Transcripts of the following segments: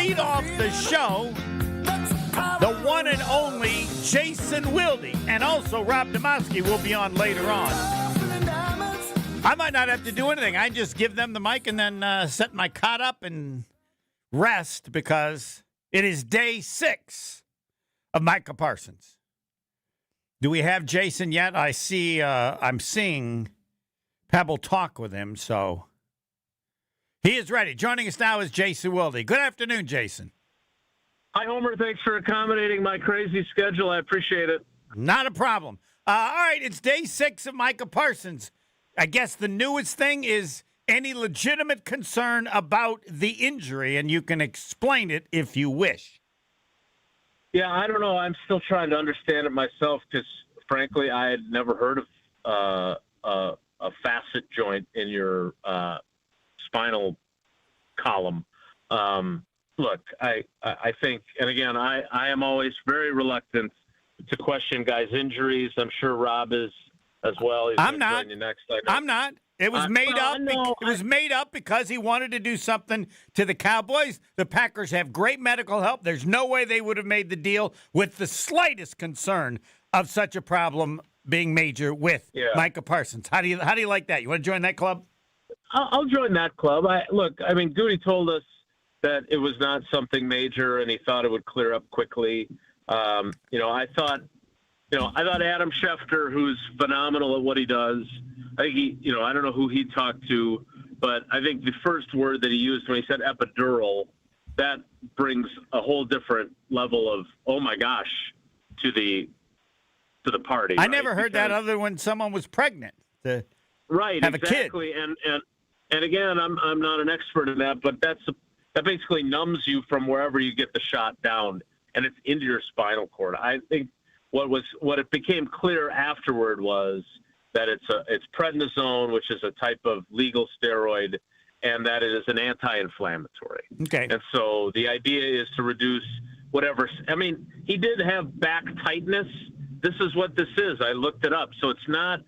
lead off the show, the one and only Jason Wilde, and also Rob Demoski will be on later on. I might not have to do anything. I just give them the mic and then set my cot up and rest because it is day 6 of Micah Parsons. Do we have Jason yet? I'm seeing Pebble talk with him, so he is ready. Joining us now is Jason Wilde. Good afternoon, Jason. Hi, Homer. Thanks for accommodating my crazy schedule. I appreciate it. Not a problem. All right, it's day 6 of Micah Parsons. I guess the newest thing is any legitimate concern about the injury, and you can explain it if you wish. Yeah, I don't know. I'm still trying to understand it myself because, frankly, I had never heard of a facet joint in your spinal column. Look, I think, and again, I am always very reluctant to question guys' injuries. I'm sure Rob is as well. I'm not. I'm not. It was made up. It was made up because he wanted to do something to the Cowboys. The Packers have great medical help. There's no way they would have made the deal with the slightest concern of such a problem being major with Micah Parsons. How do you like that? You want to join that club? I'll join that club. Goody told us that it was not something major, and he thought it would clear up quickly. I thought Adam Schefter, who's phenomenal at what he does. I think I don't know who he talked to, but I think the first word that he used when he said epidural, that brings a whole different level of, oh my gosh, to the party. I never heard that other when someone was pregnant to have exactly. a kid. And again, I'm not an expert in that, but that basically numbs you from wherever you get the shot down, and it's into your spinal cord. I think what it became clear afterward was that it's prednisone, which is a type of legal steroid, and that it is an anti-inflammatory. Okay. And so the idea is to reduce whatever. I mean, he did have back tightness. This is what this is. I looked it up. So it's not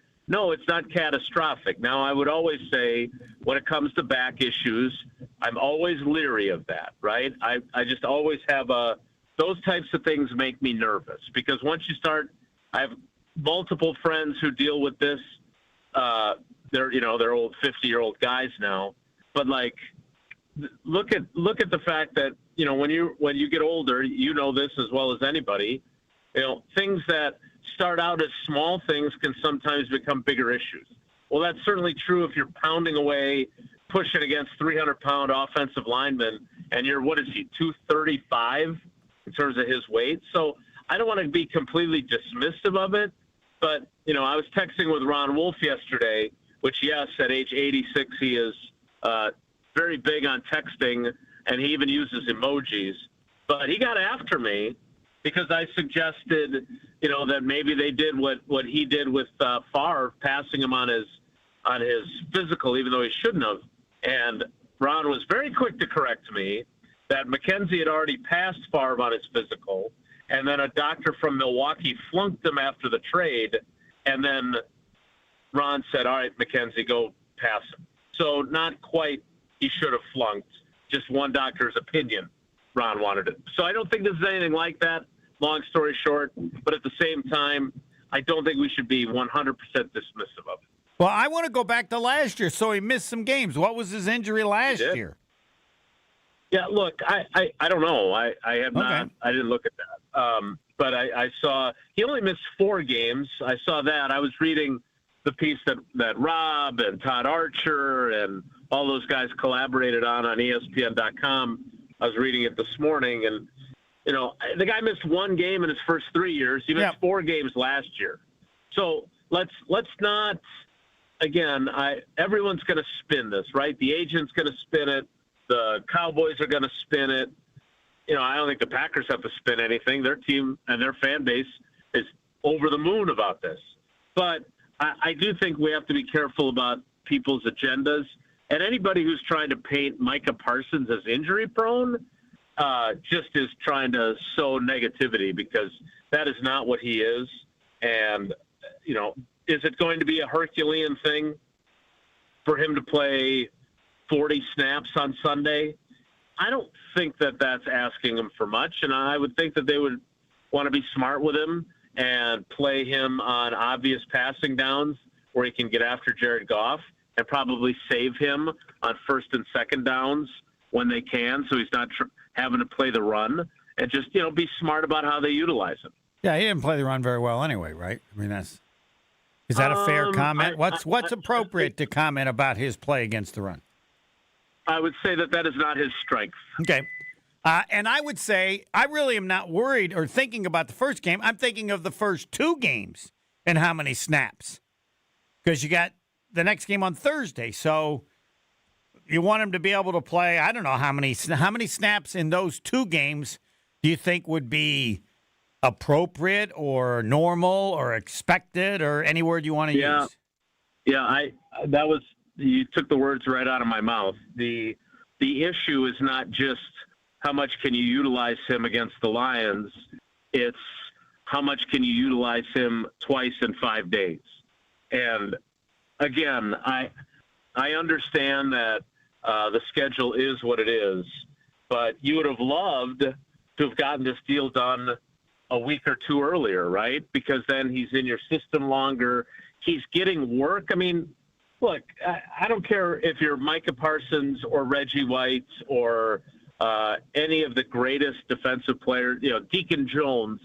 catastrophic. Now, I would always say when it comes to back issues, I'm always leery of that, right? I just always have those types of things make me nervous because once you start, I have multiple friends who deal with this. They're old 50-year-old guys now, but like, look at the fact that, when you get older, this as well as anybody, things that start out as small things can sometimes become bigger issues. Well, that's certainly true if you're pounding away, pushing against 300-pound offensive linemen, and you're, 235 in terms of his weight. So I don't want to be completely dismissive of it, but, I was texting with Ron Wolf yesterday, which, yes, at age 86, he is very big on texting, and he even uses emojis. But he got after me because I suggested, that maybe they did what he did with Favre, passing him on his physical, even though he shouldn't have. And Ron was very quick to correct me that McKenzie had already passed Favre on his physical, and then a doctor from Milwaukee flunked him after the trade, and then Ron said, all right, McKenzie, go pass him. So not quite he should have flunked, just one doctor's opinion. Ron wanted it. So I don't think there's anything like that, long story short, but at the same time, I don't think we should be 100% dismissive of it. Well, I want to go back to last year. So he missed some games. What was his injury last year? Yeah, look, I don't know. I have not. I didn't look at that. But I saw he only missed 4 games. I saw that. I was reading the piece that Rob and Todd Archer and all those guys collaborated on ESPN.com. I was reading it this morning, and the guy missed 1 game in his first 3 years. He missed 4 games last year. So let's not. Again, everyone's going to spin this, right? The agent's going to spin it. The Cowboys are going to spin it. I don't think the Packers have to spin anything. Their team and their fan base is over the moon about this. But I do think we have to be careful about people's agendas. And anybody who's trying to paint Micah Parsons as injury-prone just is trying to sow negativity because that is not what he is. And, is it going to be a Herculean thing for him to play 40 snaps on Sunday? I don't think that that's asking him for much, and I would think that they would want to be smart with him and play him on obvious passing downs where he can get after Jared Goff and probably save him on first and second downs when they can, so he's not having to play the run, and just, be smart about how they utilize him. Yeah, he didn't play the run very well anyway, right? I mean, is that a fair comment? What's appropriate to comment about his play against the run? I would say that is not his strength. Okay. And I would say I really am not worried or thinking about the first game. I'm thinking of the first two games and how many snaps. Because you got the next game on Thursday. So you want him to be able to play, I don't know how many snaps in those two games do you think would be appropriate or normal or expected or any word you want to use? Yeah, you took the words right out of my mouth. The issue is not just how much can you utilize him against the Lions, it's how much can you utilize him twice in 5 days. And again, I understand that the schedule is what it is, but you would have loved to have gotten this deal done a week or two earlier, right? Because then he's in your system longer. He's getting work. I mean, look, I don't care if you're Micah Parsons or Reggie White or any of the greatest defensive players, Deacon Jones.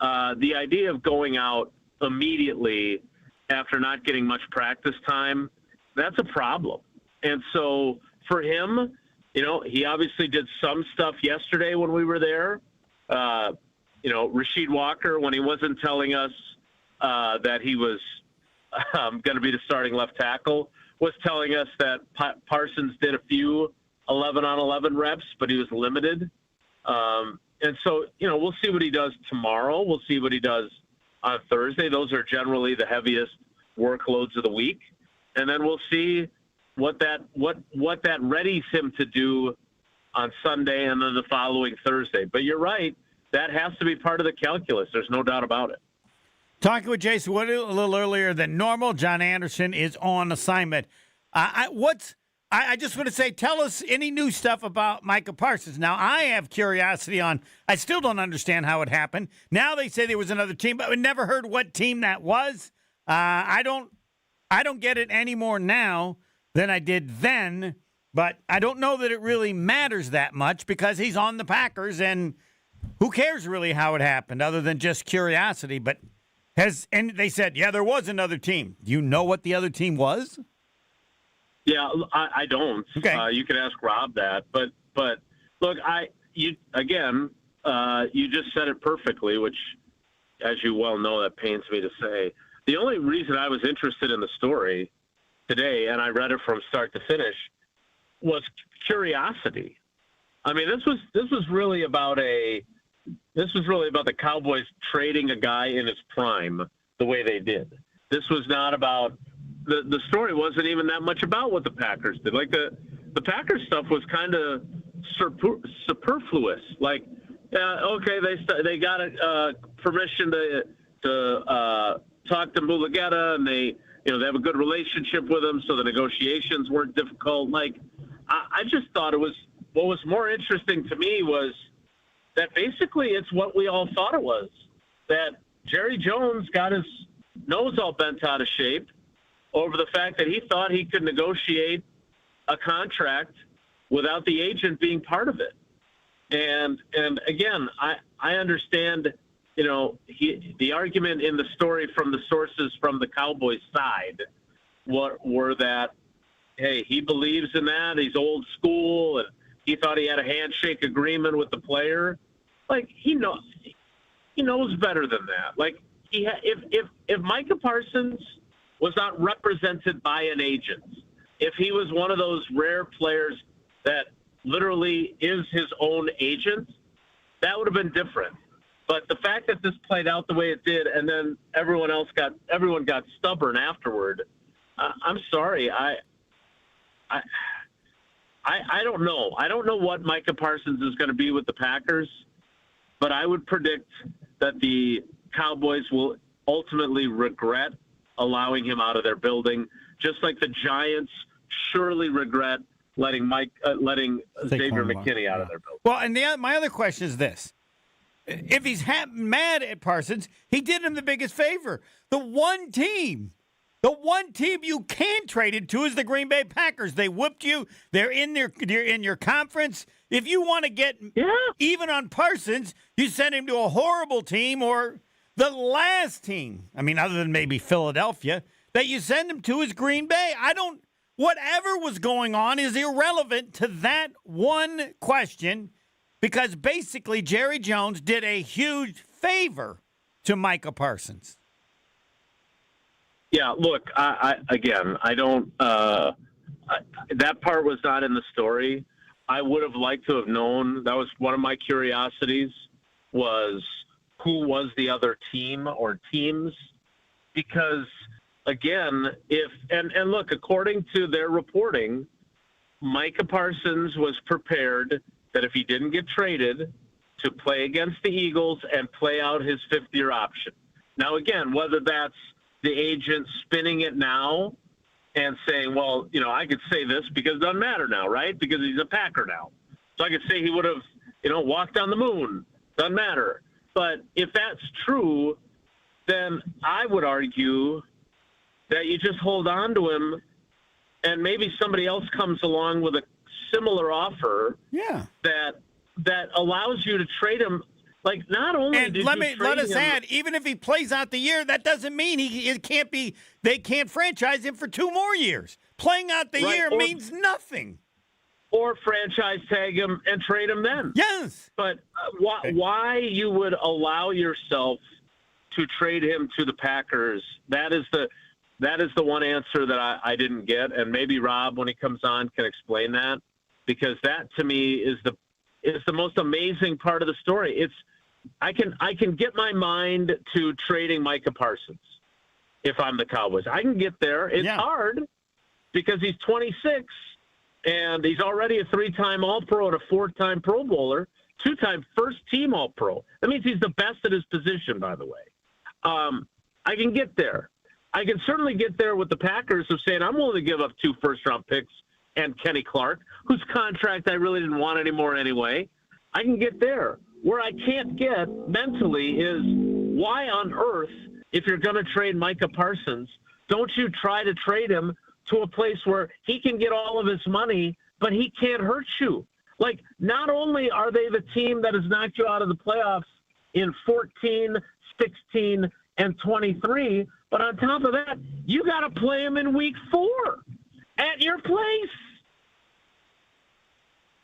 The idea of going out immediately after not getting much practice time, that's a problem. And so for him, he obviously did some stuff yesterday when we were there. Rasheed Walker, when he wasn't telling us that he was going to be the starting left tackle, was telling us that Parsons did a few 11-on-11 reps, but he was limited. And so, we'll see what he does tomorrow. We'll see what he does on Thursday. Those are generally the heaviest workloads of the week. And then we'll see what that readies him to do on Sunday and then the following Thursday. But you're right. That has to be part of the calculus. There's no doubt about it. Talking with Jason Wood a little earlier than normal, John Anderson is on assignment. I just want to say, tell us any new stuff about Micah Parsons. Now, I have curiosity on, I still don't understand how it happened. Now they say there was another team, but we never heard what team that was. I don't get it any more now than I did then, but I don't know that it really matters that much because he's on the Packers, and who cares really how it happened other than just curiosity. But and they said, yeah, there was another team. Do you know what the other team was? Yeah, I don't. Okay. You can ask Rob that, but look, you just said it perfectly, which, as you well know, that pains me to say. The only reason I was interested in the story today, and I read it from start to finish, was curiosity. I mean, this was really about the Cowboys trading a guy in his prime the way they did. This was not about the story wasn't even that much about what the Packers did. Like the Packers stuff was kind of superfluous. Like, okay, they got permission to talk to Mulugeta, and they have a good relationship with him, so the negotiations weren't difficult. Like, I just thought what was more interesting to me was that basically it's what we all thought it was, that Jerry Jones got his nose all bent out of shape over the fact that he thought he could negotiate a contract without the agent being part of it. And again, I understand, the argument in the story from the sources from the Cowboys side were that, hey, he believes in that, he's old school, and he thought he had a handshake agreement with the player. Like, he knows better than that. Like, if Micah Parsons was not represented by an agent, if he was one of those rare players that literally is his own agent, that would have been different. But the fact that this played out the way it did, and then everyone got stubborn afterward, I'm sorry. I don't know. I don't know what Micah Parsons is going to be with the Packers, but I would predict that the Cowboys will ultimately regret allowing him out of their building, just like the Giants surely regret letting Xavier Saquon McKinney out of their building. Well, and my other question is this. If he's mad at Parsons, he did him the biggest favor. The one team you can trade it to is the Green Bay Packers. They whooped you. They're in your conference. If you want to get even on Parsons, you send him to a horrible team or the last team. I mean, other than maybe Philadelphia, that you send him to is Green Bay. Whatever was going on is irrelevant to that one question because basically Jerry Jones did a huge favor to Micah Parsons. Yeah, look, I don't. That part was not in the story. I would have liked to have known. That was one of my curiosities. Was who was the other team or teams? Because again, and look, according to their reporting, Micah Parsons was prepared that if he didn't get traded, to play against the Eagles and play out his fifth-year option. Now, again, whether that's the agent spinning it now and saying, well, I could say this because it doesn't matter now, right? Because he's a Packer now. So I could say he would have, walked on the moon. Doesn't matter. But if that's true, then I would argue that you just hold on to him and maybe somebody else comes along with a similar offer that allows you to trade him. Like, not only and let us add, even if he plays out the year, that doesn't mean they can't franchise him for 2 more years. Playing out the year means nothing. Or franchise tag him and trade him then. Yes. But why you would allow yourself to trade him to the Packers, that is the one answer that I didn't get. And maybe Rob, when he comes on, can explain that. Because that, to me, is the most amazing part of the story. I can get my mind to trading Micah Parsons if I'm the Cowboys. I can get there. It's hard because he's 26 and he's already a 3-time All-Pro and a 4-time Pro Bowler, 2-time first-team All-Pro. That means he's the best at his position, by the way. I can get there. I can certainly get there with the Packers of saying I'm willing to give up 2 first-round picks and Kenny Clark, whose contract I really didn't want anymore anyway. I can get there. Where I can't get mentally is why on earth, if you're going to trade Micah Parsons, don't you try to trade him to a place where he can get all of his money, but he can't hurt you? Like, not only are they the team that has knocked you out of the playoffs in 14, 16, and 23, but on top of that, you got to play him in week 4 at your place.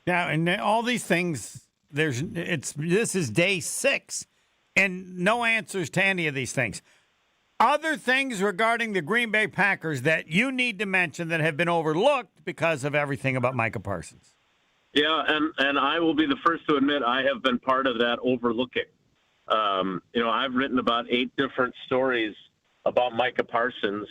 Yeah, and all these things, this is day 6, and no answers to any of these things. Other things regarding the Green Bay Packers that you need to mention that have been overlooked because of everything about Micah Parsons. Yeah, and I will be the first to admit I have been part of that overlooking. I've written about 8 different stories about Micah Parsons.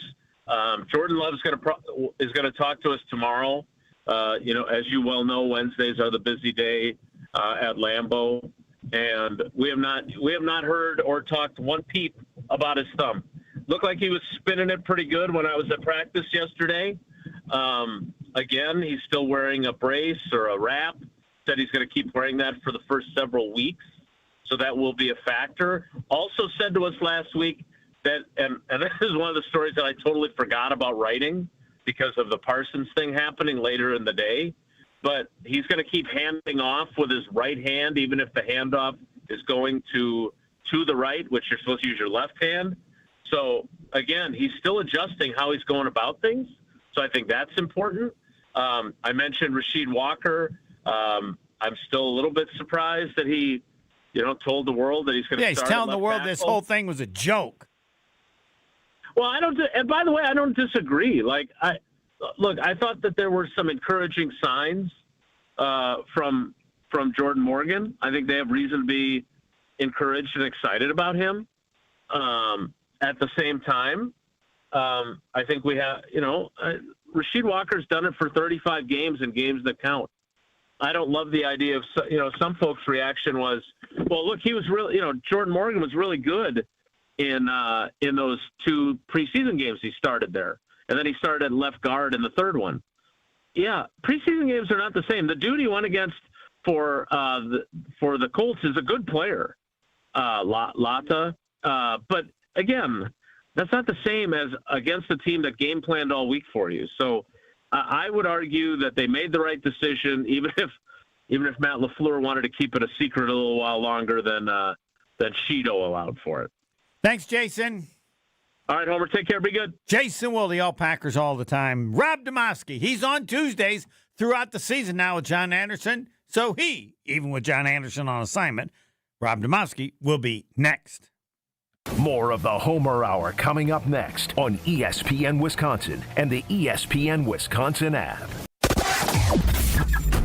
Jordan Love is going to talk to us tomorrow. As you well know, Wednesdays are the busy day at Lambeau, and we have not heard or talked one peep about his thumb. Looked like he was spinning it pretty good when I was at practice yesterday. Again, he's still wearing a brace or a wrap. Said he's going to keep wearing that for the first several weeks, so that will be a factor. Also said to us last week that, and this is one of the stories that I totally forgot about writing because of the Parsons thing happening later in the day, but he's going to keep handing off with his right hand, even if the handoff is going to the right, which you're supposed to use your left hand. So, again, he's still adjusting how he's going about things. So I think that's important. I mentioned Rasheed Walker. I'm still a little bit surprised that he, told the world that he's going to start. Yeah, he's telling the world this whole thing was a joke. Well, and by the way, I don't disagree. I thought that there were some encouraging signs from Jordan Morgan. I think they have reason to be encouraged and excited about him. At the same time, I think we have, Rasheed Walker's done it for 35 games and games that count. I don't love the idea of, some folks' reaction was, well, look, he was really, Jordan Morgan was really good in those 2 preseason games he started there. And then he started at left guard in the third one. Yeah, preseason games are not the same. The dude he went against for the Colts is a good player, Lata. But again, that's not the same as against a team that game planned all week for you. So I would argue that they made the right decision, even if Matt LaFleur wanted to keep it a secret a little while longer than Sheeto allowed for it. Thanks, Jason. All right, Homer, take care. Be good. Jason Wilde, all Packers all the time. Rob Demoski, he's on Tuesdays throughout the season now with John Anderson. So even with John Anderson on assignment, Rob Demoski will be next. More of the Homer Hour coming up next on ESPN Wisconsin and the ESPN Wisconsin app.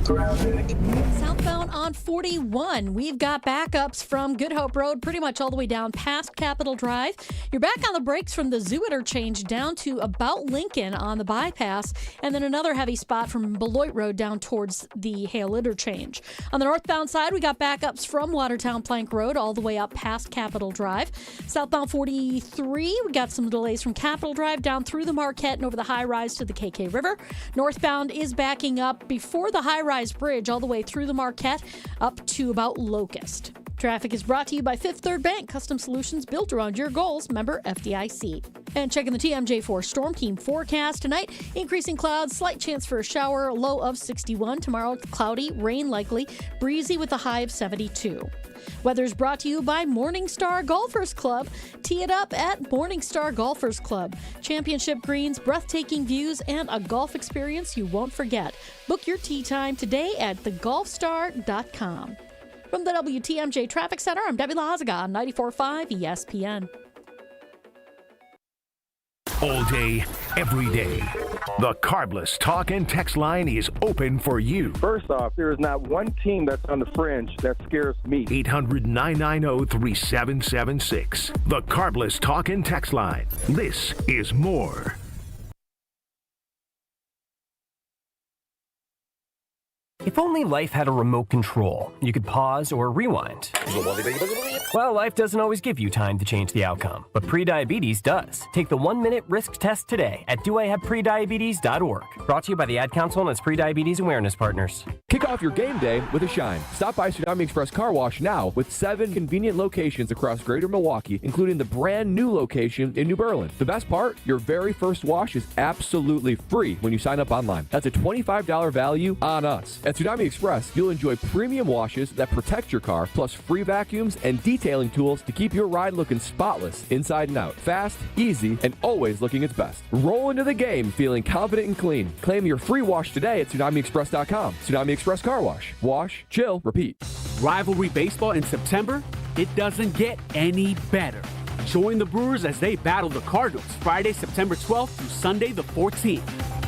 Southbound on 41, we've got backups from Good Hope Road pretty much all the way down past Capitol Drive. You're back on the brakes from the Zoo interchange down to about Lincoln on the bypass, and then another heavy spot from Beloit Road down towards the Hale interchange. On the northbound side, we got backups from Watertown Plank Road all the way up past Capitol Drive. Southbound 43, we got some delays from Capitol Drive down through the Marquette and over the high rise to the KK River. Northbound is backing up before the high rise bridge all the way through the Marquette up to about Locust. Traffic is brought to you by Fifth Third Bank, custom solutions built around your goals, member FDIC. And checking the TMJ4 Storm Team forecast tonight, increasing clouds, slight chance for a shower, low of 61. Tomorrow, cloudy, rain likely, breezy with a high of 72. Weather's brought to you by Morningstar Golfers Club. Tee it up at Morningstar Golfers Club. Championship greens, breathtaking views, and a golf experience you won't forget. Book your tee time today at thegolfstar.com. From the WTMJ Traffic Center, I'm Debbie Lazaga on 94.5 ESPN. All day, every day. The Carbless Talk and Text line is open for you. First off, there is not one team that's on the fringe that scares me. 800-990-3776. The Carbless Talk and Text line. This is more. If only life had a remote control, you could pause or rewind. Well, life doesn't always give you time to change the outcome, but prediabetes does. Take the 1-minute risk test today at doihaveprediabetes.org. Brought to you by the Ad Council and its prediabetes awareness partners. Kick off your game day with a shine. Stop by Tsunami Express Car Wash now with 7 convenient locations across greater Milwaukee, including the brand new location in New Berlin. The best part, your very first wash is absolutely free when you sign up online. That's a $25 value on us. At Tsunami Express, you'll enjoy premium washes that protect your car, plus free vacuums and detailing tools to keep your ride looking spotless inside and out. Fast, easy, and always looking its best. Roll into the game feeling confident and clean. Claim your free wash today at TsunamiExpress.com. Tsunami Express Car Wash. Wash, chill, repeat. Rivalry baseball in September? It doesn't get any better. Join the Brewers as they battle the Cardinals Friday, September 12th through Sunday the 14th.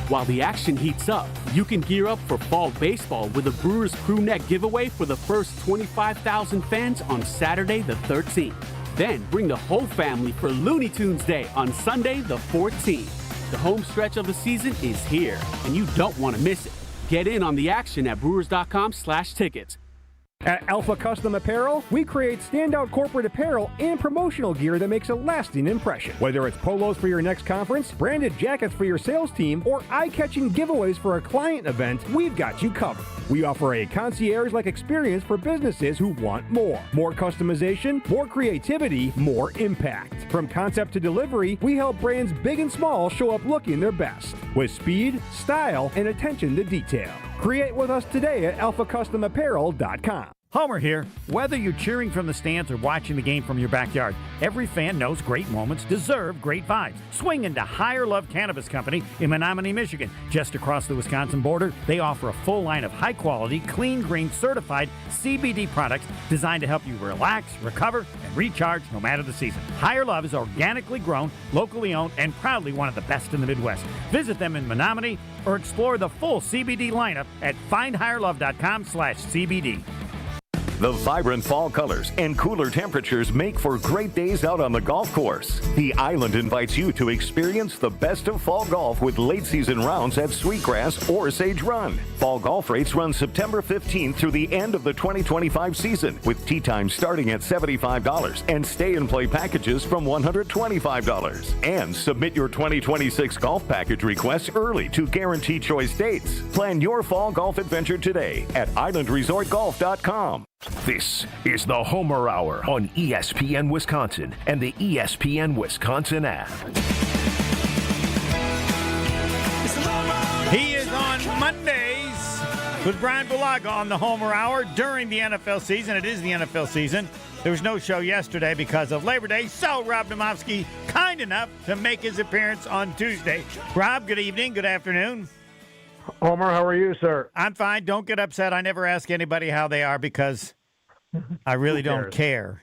While the action heats up, you can gear up for fall baseball with a Brewers crew neck giveaway for the first 25,000 fans on Saturday the 13th. Then bring the whole family for Looney Tunes Day on Sunday the 14th. The home stretch of the season is here, and you don't want to miss it. Get in on the action at brewers.com/tickets. At Alpha Custom Apparel, we create standout corporate apparel and promotional gear that makes a lasting impression. Whether it's polos for your next conference, branded jackets for your sales team, or eye-catching giveaways for a client event, we've got you covered. We offer a concierge-like experience for businesses who want more. More customization, more creativity, more impact. From concept to delivery, we help brands big and small show up looking their best with speed, style, and attention to detail. Create with us today at alphacustomapparel.com. Homer here. Whether you're cheering from the stands or watching the game from your backyard, every fan knows great moments deserve great vibes. Swing into Higher Love Cannabis Company in Menominee, Michigan. Just across the Wisconsin border, they offer a full line of high-quality, clean-grain, certified CBD products designed to help you relax, recover, and recharge no matter the season. Higher Love is organically grown, locally owned, and proudly one of the best in the Midwest. Visit them in Menominee or explore the full CBD lineup at findhigherlove.com/CBD. The vibrant fall colors and cooler temperatures make for great days out on the golf course. The Island invites you to experience the best of fall golf with late season rounds at Sweetgrass or Sage Run. Fall golf rates run September 15th through the end of the 2025 season, with tee times starting at $75 and stay and play packages from $125. And submit your 2026 golf package requests early to guarantee choice dates. Plan your fall golf adventure today at islandresortgolf.com. This is the Homer Hour on ESPN Wisconsin and the ESPN Wisconsin app. He is on Mondays with Brian Bulaga on the Homer Hour during the NFL season. It is the NFL season. There was no show yesterday because of Labor Day, so Rob Domofsky kind enough to make his appearance on Tuesday. Rob, good evening, good afternoon. Homer, how are you, sir? I'm fine. Don't get upset. I never ask anybody how they are because I really don't care.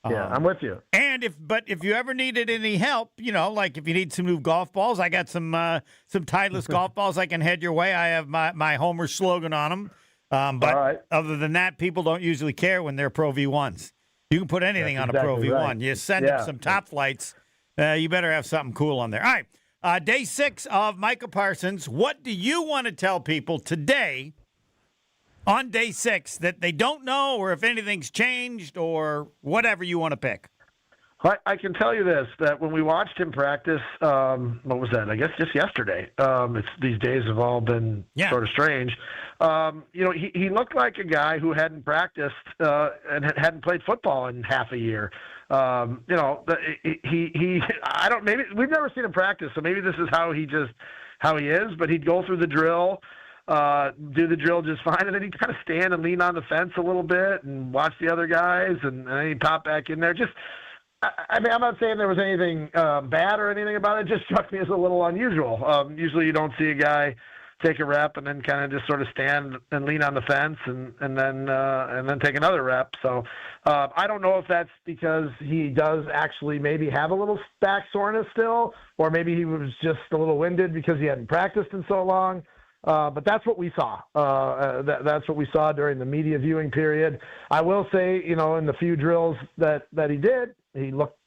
Yeah, I'm with you. And if you ever needed any help, like if you need some new golf balls, I got some Titleist golf balls I can head your way. I have my Homer slogan on them. But right. Other than that, people don't usually care when they're Pro V1s. You can put anything on a Pro V1. Right. You send them some top flights, you better have something cool on there. All right. Day 6 of Micah Parsons. What do you want to tell people today on day 6 that they don't know, or if anything's changed, or whatever you want to pick? I can tell you this, that when we watched him practice, what was that? I guess just yesterday. These days have all been sort of strange. He looked like a guy who hadn't practiced and hadn't played football in half a year. I don't, maybe we've never seen him practice, so maybe this is how he is, but he'd go through the drill, do the drill just fine, and then he'd kind of stand and lean on the fence a little bit and watch the other guys, and then he'd pop back in there. I mean, I'm not saying there was anything bad or anything about it. It just struck me as a little unusual. Usually you don't see a guy take a rep and then kind of just sort of stand and lean on the fence and then take another rep. So I don't know if that's because he does actually maybe have a little back soreness still, or maybe he was just a little winded because he hadn't practiced in so long. But that's what we saw. That's what we saw during the media viewing period. I will say, in the few drills that he did, he looked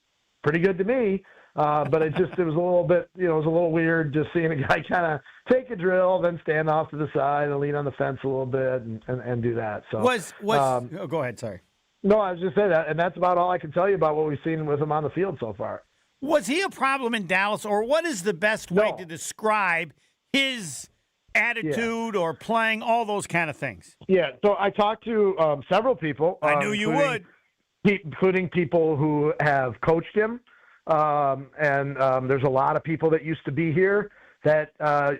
pretty good to me. But it was a little bit, it was a little weird just seeing a guy kind of take a drill, then stand off to the side and lean on the fence a little bit and do that. So go ahead. Sorry. No, I was just saying that, and that's about all I can tell you about what we've seen with him on the field so far. Was he a problem in Dallas, or what is the best way to describe his attitude or playing, all those kind of things? Yeah, so I talked to several people. I knew you would. Including people who have coached him. And there's a lot of people that used to be here that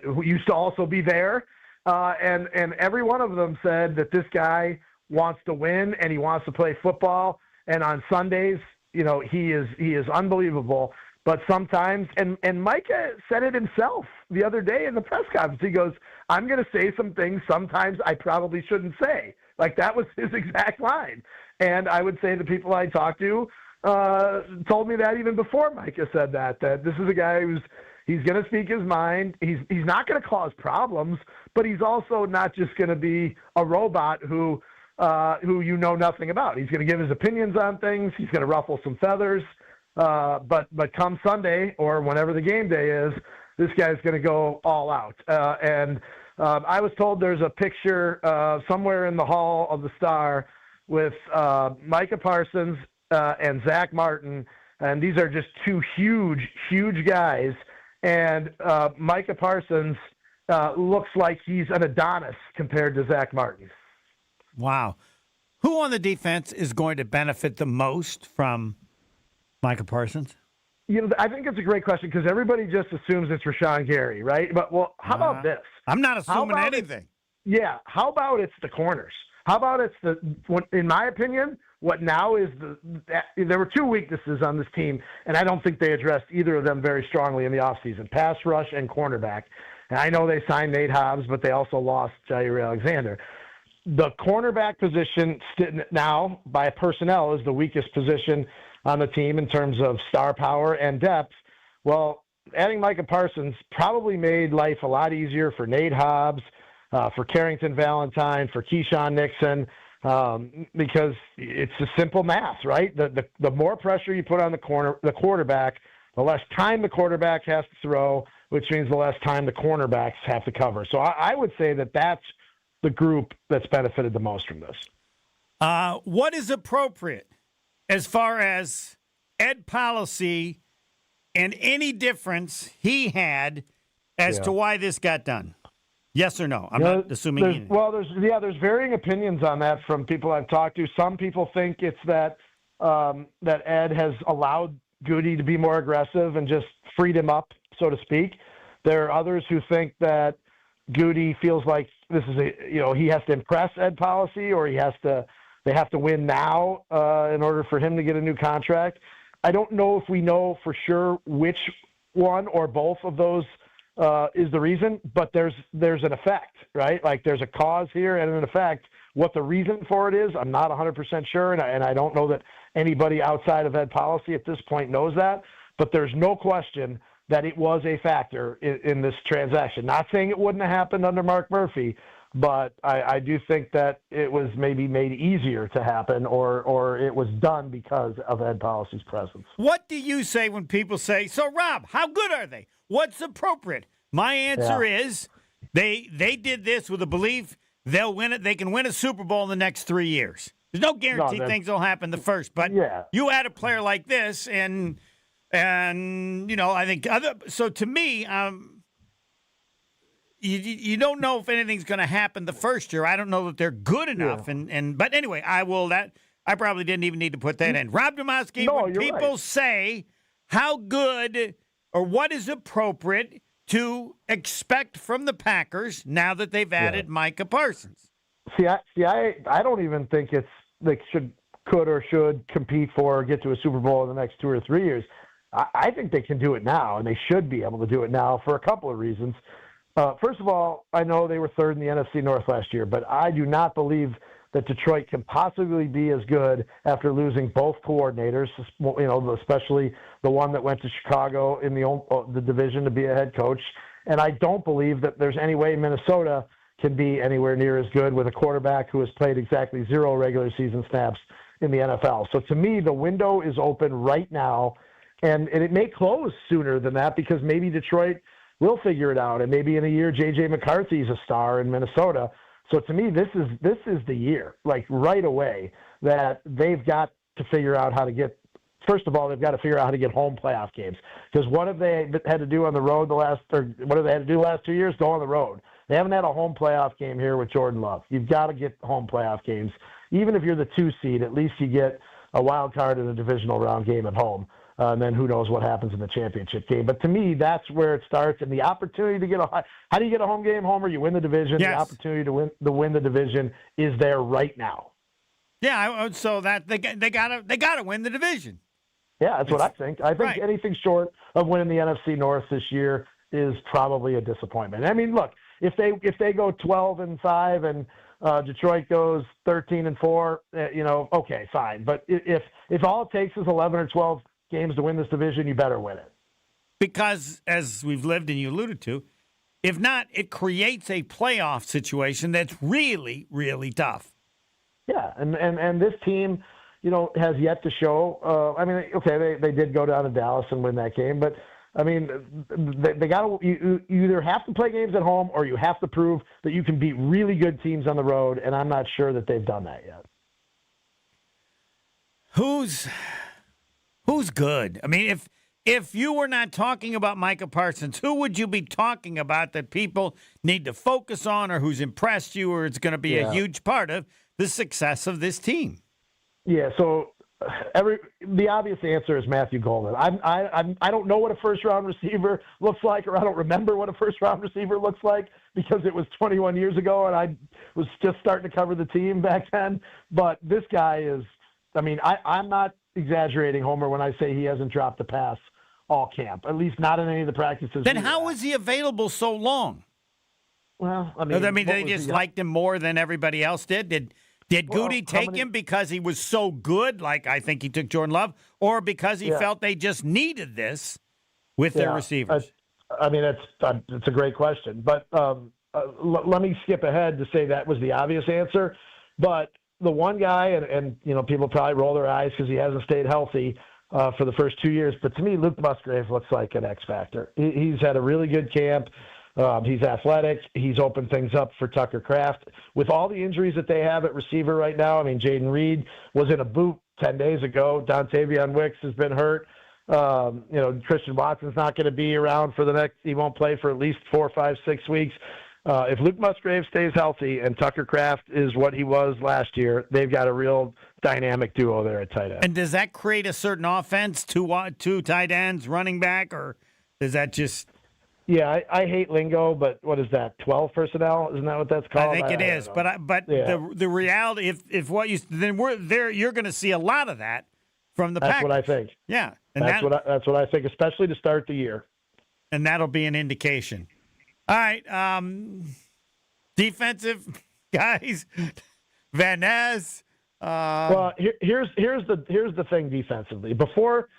who used to also be there. And every one of them said that this guy wants to win and he wants to play football. And on Sundays, he is unbelievable. But sometimes, and Micah said it himself the other day in the press conference, he goes, I'm going to say some things sometimes I probably shouldn't say. Like, that was his exact line. And I would say the people I talked to told me that even before Micah said that this is a guy he's going to speak his mind. He's not going to cause problems, but he's also not just going to be a robot who nothing about. He's going to give his opinions on things. He's going to ruffle some feathers. But come Sunday or whenever the game day is, this guy's going to go all out. And I was told there's a picture somewhere in the Hall of the Star with Micah Parsons and Zach Martin, and these are just two huge guys. And Micah Parsons looks like he's an Adonis compared to Zach Martin. Wow. Who on the defense is going to benefit the most from Micah Parsons? I think it's a great question because everybody just assumes it's Rashawn Gary, right? But, how about this? I'm not assuming anything. How about it's the corners? How about it's in my opinion, what now is there were two weaknesses on this team, and I don't think they addressed either of them very strongly in the offseason, pass rush and cornerback. And I know they signed Nate Hobbs, but they also lost Jair Alexander. The cornerback position now, by personnel, is the weakest position on the team in terms of star power and depth. Well, adding Micah Parsons probably made life a lot easier for Nate Hobbs, for Carrington Valentine, for Keyshawn Nixon. because it's a simple math, right? The more pressure you put on the quarterback, the less time the quarterback has to throw, which means the less time the cornerbacks have to cover. So I would say that that's the group that's benefited the most from this. What is appropriate as far as Ed policy and any difference he had as to why this got done? Yes or no? I'm not assuming. There's varying opinions on that from people I've talked to. Some people think it's that Ed has allowed Goody to be more aggressive and just freed him up, so to speak. There are others who think that Goody feels like this is he has to impress Ed policy, or they have to win now in order for him to get a new contract. I don't know if we know for sure which one or both of those is the reason, but there's an effect, right? Like there's a cause here and an effect. What the reason for it is, I'm not 100% sure, and I don't know that anybody outside of Ed policy at this point knows that, but there's no question that it was a factor in this transaction. Not saying it wouldn't have happened under Mark Murphy, but I do think that it was maybe made easier to happen, or it was done because of Ed policy's presence. What do you say when people say, so Rob, how good are they? What's appropriate? My answer is they did this with a belief they'll win it. They can win a Super Bowl in the next 3 years. There's no guarantee things will happen the first, but you add a player like this, and I think so to me, you don't know if anything's going to happen the first year. I don't know that they're good enough, but anyway, I probably didn't even need to put that in. Rob Demoski, when people say how good or what is appropriate to expect from the Packers now that they've added Micah Parsons. I don't even think they could or should compete for or get to a Super Bowl in the next 2 or 3 years. I think they can do it now, and they should be able to do it now for a couple of reasons. First of all, I know they were third in the NFC North last year, but I do not believe that Detroit can possibly be as good after losing both coordinators, especially the one that went to Chicago in the division to be a head coach. And I don't believe that there's any way Minnesota can be anywhere near as good with a quarterback who has played exactly 0 regular season snaps in the NFL. So to me, the window is open right now, and it may close sooner than that because maybe Detroit will figure it out, and maybe in a year J.J. McCarthy's a star in Minnesota. So to me, this is the year, like right away, that they've got to figure out how to get. First of all, they've got to figure out how to get home playoff games, because what have they had to do on the road what have they had to do the last 2 years? Go on the road. They haven't had a home playoff game here with Jordan Love. You've got to get home playoff games. Even if you're the 2 seed, at least you get a wild card in a divisional round game at home. And then who knows what happens in the championship game. But to me, that's where it starts. And the opportunity to get how do you get a home game, Homer? You win the division. Yes. The opportunity to win the division is there right now. Yeah, so that they gotta win the division. Yeah, that's what I think. I think anything short of winning the NFC North this year is probably a disappointment. I mean, look, if they go 12-5 and Detroit goes 13-4, okay, fine. But if all it takes is 11 or 12 games to win this division, you better win it. Because, as we've lived and you alluded to, if not, it creates a playoff situation that's really, really tough. Yeah, and this team, has yet to show. They did go down to Dallas and win that game, but I mean, they got to. You either have to play games at home or you have to prove that you can beat really good teams on the road, and I'm not sure that they've done that yet. Who's good? I mean, if you were not talking about Micah Parsons, who would you be talking about that people need to focus on, or who's impressed you, or it's going to be a huge part of the success of this team? Yeah, so the obvious answer is Matthew Golden. I don't know what a first-round receiver looks like, or I don't remember what a first-round receiver looks like because it was 21 years ago, and I was just starting to cover the team back then. But this guy is – I'm not exaggerating, Homer, when I say he hasn't dropped a pass all camp, at least not in any of the practices. Then how was he available so long? Well, they just liked him more than everybody else did? Did Goody take him because he was so good, like I think he took Jordan Love, or because he felt they just needed this with their receivers? It's a great question. But let me skip ahead to say that was the obvious answer. But the one guy, and people probably roll their eyes because he hasn't stayed healthy for the first 2 years. But to me, Luke Musgrave looks like an X factor. He's had a really good camp. He's athletic. He's opened things up for Tucker Kraft. With all the injuries that they have at receiver right now, I mean, Jaden Reed was in a boot 10 days ago. Dontavion Wicks has been hurt. Christian Watson's not going to be around for the next – he won't play for at least 4, 5, 6 weeks. If Luke Musgrave stays healthy and Tucker Kraft is what he was last year, they've got a real dynamic duo there at tight end. And does that create a certain offense, two tight ends, running back, or does that just – Yeah, I hate lingo, but what is that? 12 personnel? Isn't that what that's called? I think it is. But yeah. the reality, if what you then we're there, you're going to see a lot of that from the That's Packers. what I think. Yeah, and that's what I think, especially to start the year. And that'll be an indication. All right, defensive guys, Van Ness. Well, here's the thing defensively. Before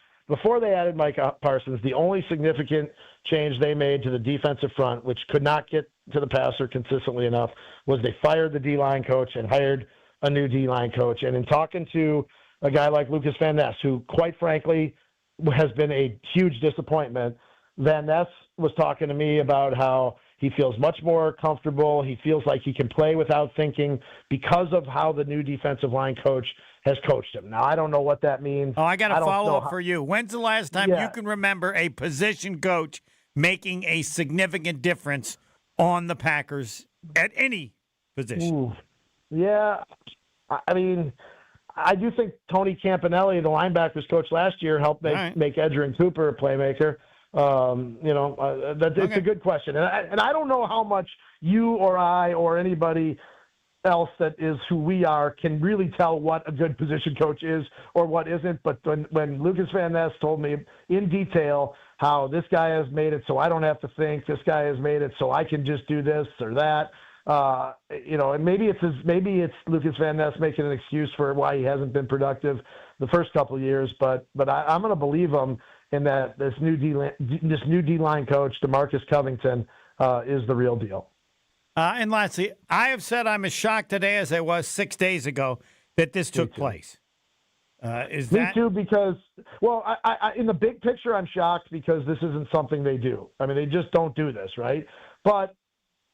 they added Mike Parsons, the only significant change they made to the defensive front, which could not get to the passer consistently enough, was they fired the D-line coach and hired a new D-line coach. And in talking to a guy like Lucas Van Ness, who quite frankly has been a huge disappointment, Van Ness was talking to me about how he feels much more comfortable. He feels like he can play without thinking because of how the new defensive line coach has coached him. Now, I don't know what that means. Oh, I got a follow-up for you. When's the last time you can remember a position coach making a significant difference on the Packers at any position? Ooh. Yeah, I mean, I do think Tony Campanelli, the linebackers coach last year, helped make Edgerrin Cooper a playmaker. It's a good question. And I don't know how much you or I or anybody else that is who we are can really tell what a good position coach is or what isn't. But when Lucas Van Ness told me in detail how this guy has made it so I don't have to think, this guy has made it so I can just do this or that, and maybe it's Lucas Van Ness making an excuse for why he hasn't been productive the first couple of years. But I'm going to believe him in that this new D-line coach, DeMarcus Covington, is the real deal. And lastly, I have said I'm as shocked today as I was 6 days ago that this took place. Me too, because, well, I in the big picture, I'm shocked because this isn't something they do. I mean, they just don't do this, right? But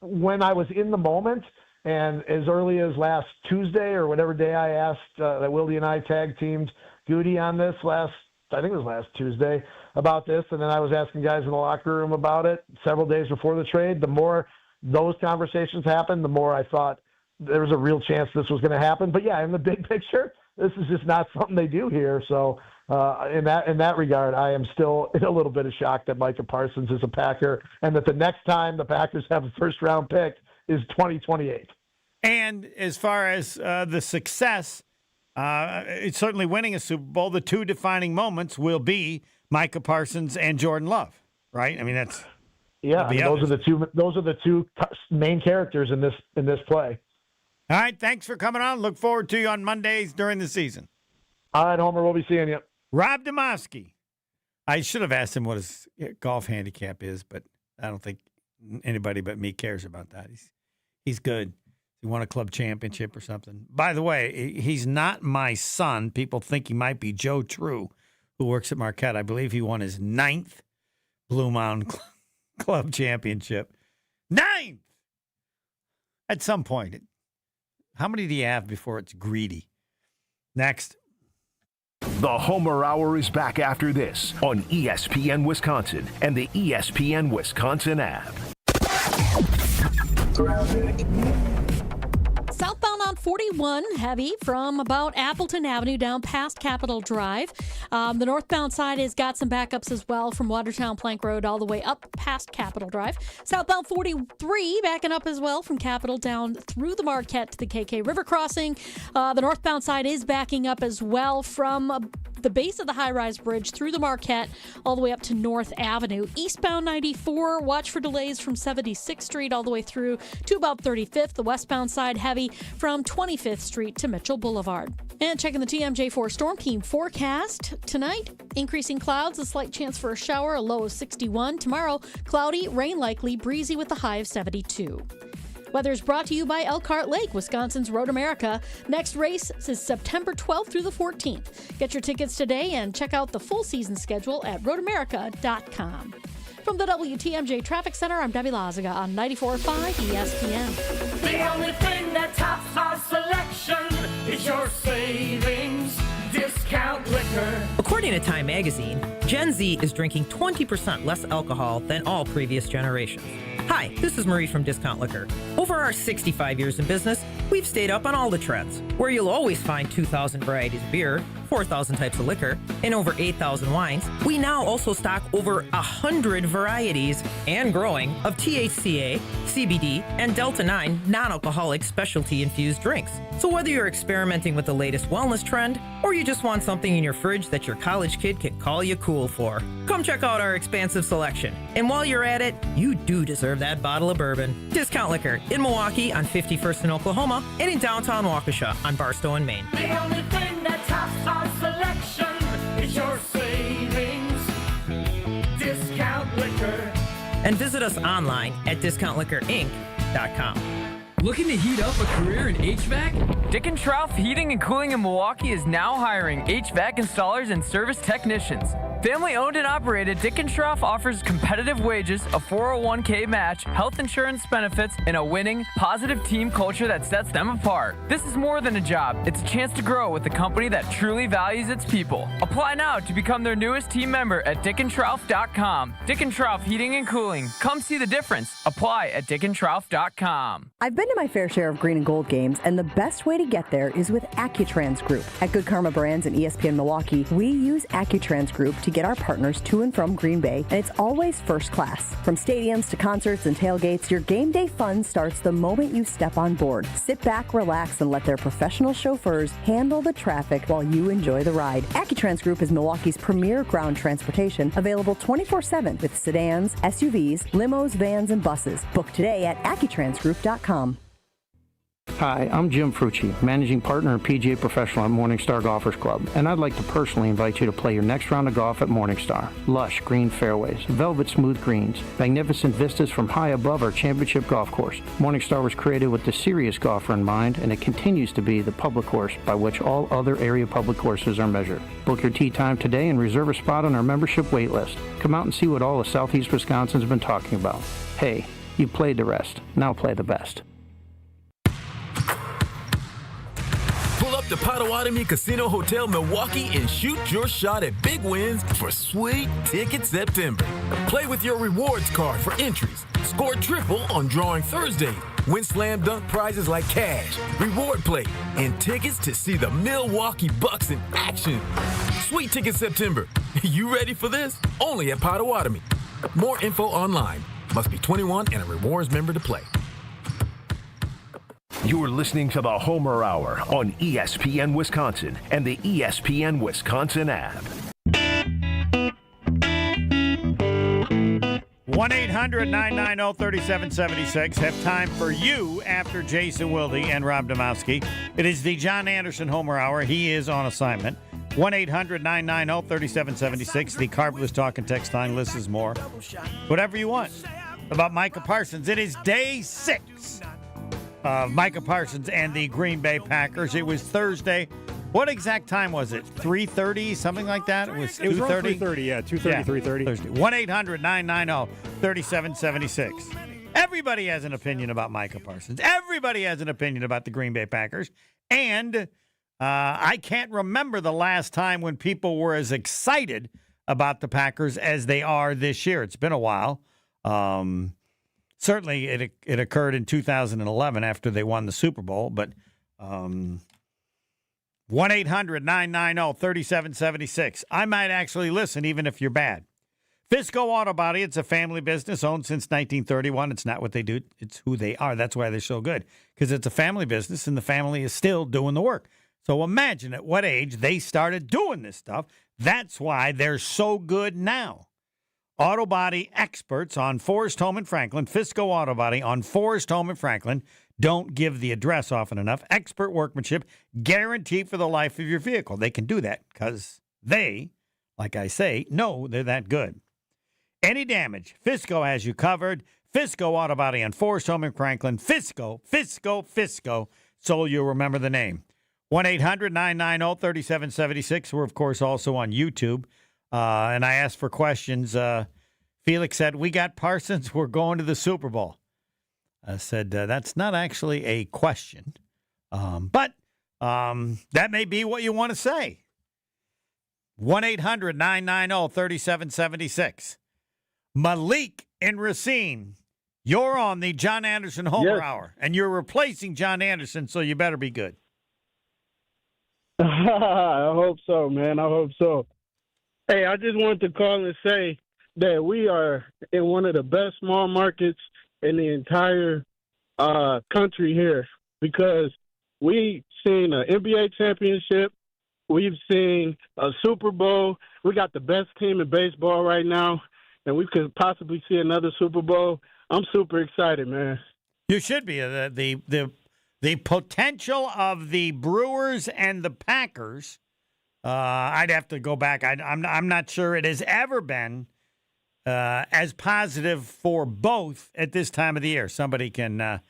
when I was in the moment, and as early as last Tuesday or whatever day I asked that Wildy and I tag teamed Goody on this I think it was last Tuesday, about this, and then I was asking guys in the locker room about it several days before the trade. The more those conversations happened, the more I thought there was a real chance this was going to happen. But yeah, in the big picture, this is just not something they do here. So in that regard, I am still in a little bit of shock that Micah Parsons is a Packer, and that the next time the Packers have a first-round pick is 2028. And as far as the success, it's certainly winning a Super Bowl. The two defining moments will be Micah Parsons and Jordan Love, right? I mean, that's those are the two main characters in this play. All right, thanks for coming on. Look forward to you on Mondays during the season. All right, Homer, we'll be seeing you. Rob Demoski. I should have asked him what his golf handicap is, but I don't think anybody but me cares about that. He's good. He won a club championship or something. By the way, he's not my son. People think he might be Joe True, who works at Marquette. I believe he won his 9th Blue Mountain Club championship. 9th! At some point. How many do you have before it's greedy? Next. The Homer Hour is back after this on ESPN Wisconsin and the ESPN Wisconsin app. Southbound on 41, heavy from about Appleton Avenue down past Capitol Drive. The northbound side has got some backups as well from Watertown Plank Road all the way up past Capitol Drive. Southbound 43 backing up as well from Capitol down through the Marquette to the KK River crossing. The northbound side is backing up as well from the base of the high-rise bridge through the Marquette all the way up to North Avenue. Eastbound 94, watch for delays from 76th Street all the way through to about 35th. The westbound side heavy from 25th Street to Mitchell Boulevard. And checking the TMJ4 Storm Team forecast. Tonight, increasing clouds, a slight chance for a shower, a low of 61. Tomorrow, cloudy, rain likely, breezy with a high of 72. Weather is brought to you by Elkhart Lake, Wisconsin's Road America. Next race is September 12th through the 14th. Get your tickets today and check out the full season schedule at roadamerica.com. From the WTMJ Traffic Center, I'm Debbie Lazaga on 94.5 ESPN. The only thing that tops our selection is your savings discount liquor. According to Time Magazine, Gen Z is drinking 20% less alcohol than all previous generations. Hi, this is Marie from Discount Liquor. Over our 65 years in business, we've stayed up on all the trends, where you'll always find 2,000 varieties of beer, 4,000 types of liquor, and over 8,000 wines. We now also stock over 100 varieties and growing of THCA, CBD, and Delta-9 non-alcoholic specialty infused drinks. So whether you're experimenting with the latest wellness trend, or you just want something in your fridge that your college kid can call you cool for, come check out our expansive selection. And while you're at it, you do deserve that bottle of bourbon. Discount Liquor in Milwaukee on 51st in Oklahoma and in downtown Waukesha on Barstow and Maine. The only thing that tops our selection is your savings discount liquor. And visit us online at discountliquorinc.com. Looking to heat up a career in HVAC? Dick & Trough Heating and Cooling in Milwaukee is now hiring HVAC installers and service technicians. Family owned and operated, Dick & Trough offers competitive wages, a 401k match, health insurance benefits, and a winning, positive team culture that sets them apart. This is more than a job. It's a chance to grow with a company that truly values its people. Apply now to become their newest team member at dickandtrough.com. Dick & Trough Heating and Cooling. Come see the difference. Apply at dickandtrough.com. I've been to my fair share of green and gold games, and the best way to get there is with Accutrans Group. At Good Karma Brands and ESPN Milwaukee, we use Accutrans Group to get our partners to and from Green Bay, and it's always first class. From stadiums to concerts and tailgates, your game day fun starts the moment you step on board. Sit back, relax, and let their professional chauffeurs handle the traffic while you enjoy the ride. Accutrans Group is Milwaukee's premier ground transportation, available 24/7 with sedans, SUVs, limos, vans, and buses. Book today at AccuTransGroup.com. Hi, I'm Jim Frucci, Managing Partner and PGA Professional at Morningstar Golfers Club, and I'd like to personally invite you to play your next round of golf at Morningstar. Lush green fairways, velvet smooth greens, magnificent vistas from high above our championship golf course. Morningstar was created with the serious golfer in mind, and it continues to be the public course by which all other area public courses are measured. Book your tee time today and reserve a spot on our membership wait list. Come out and see what all of Southeast Wisconsin's been talking about. Hey, you played the rest. Now play the best. Pull up to Potawatomi Casino Hotel Milwaukee and shoot your shot at big wins for Sweet Ticket September. Play with your rewards card for entries. Score triple on drawing Thursday. Win slam dunk prizes like cash, reward plate, and tickets to see the Milwaukee Bucks in action. Sweet Ticket September. You ready for this? Only at Potawatomi. More info online. Must be 21 and a rewards member to play. You're listening to the Homer Hour on ESPN Wisconsin and the ESPN Wisconsin app. 1-800-990-3776. Have time for you after Jason Wilde and Rob Domowski. It is the John Anderson Homer Hour. He is on assignment. 1-800-990-3776. The Carbless Talk and Text line. Listens more. Whatever you want about Micah Parsons. It is day 6 of Micah Parsons and the Green Bay Packers. It was Thursday. What exact time was it? 3:30, something like that? It was 2:30? 3:30, yeah. 2:30, 3:30. Thursday. 1-800-990-3776. Everybody has an opinion about Micah Parsons. Everybody has an opinion about the Green Bay Packers. And I can't remember the last time when people were as excited about the Packers as they are this year. It's been a while. Certainly, it occurred in 2011 after they won the Super Bowl. But 1-800-990-3776. I might actually listen, even if you're bad. Fisco Auto Body, it's a family business owned since 1931. It's not what they do. It's who they are. That's why they're so good, because it's a family business, and the family is still doing the work. So imagine at what age they started doing this stuff. That's why they're so good now. Auto Body experts on Forest Home in Franklin. Fisco Auto Body on Forest Home in Franklin. Don't give the address often enough. Expert workmanship guaranteed for the life of your vehicle. They can do that because they, like I say, know they're that good. Any damage, Fisco has you covered. Fisco Auto Body on Forest Home in Franklin. Fisco. So you'll remember the name. 1-800-990-3776. We're, of course, also on YouTube. And I asked for questions. Felix said, we got Parsons. We're going to the Super Bowl. I said, that's not actually a question. But that may be what you want to say. 1-800-990-3776. Malik in Racine, you're on the John Anderson Homer Hour, and you're replacing John Anderson, so you better be good. I hope so, man. I hope so. Hey, I just wanted to call and say that we are in one of the best small markets in the entire country here, because we've seen an NBA championship. We've seen a Super Bowl. We got the best team in baseball right now, and we could possibly see another Super Bowl. I'm super excited, man. You should be. The potential of the Brewers and the Packers, I'd have to go back. I'm not sure it has ever been as positive for both at this time of the year. Somebody can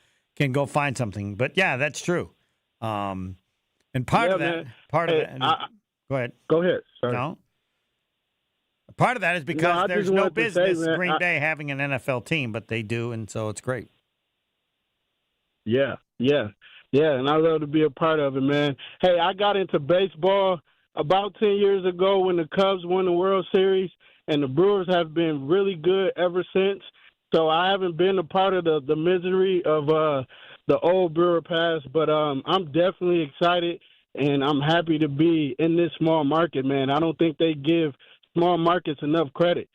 go find something. But, yeah, that's true. And part of that, go ahead. Go ahead. Sorry. No? Part of that is because there's no business Green Bay having an NFL team, but they do, and so it's great. Yeah, and I love to be a part of it, man. Hey, I got into baseball about 10 years ago when the Cubs won the World Series, and the Brewers have been really good ever since. So I haven't been a part of the misery of the old Brewer past, but I'm definitely excited, and I'm happy to be in this small market, man. I don't think they give small markets enough credit.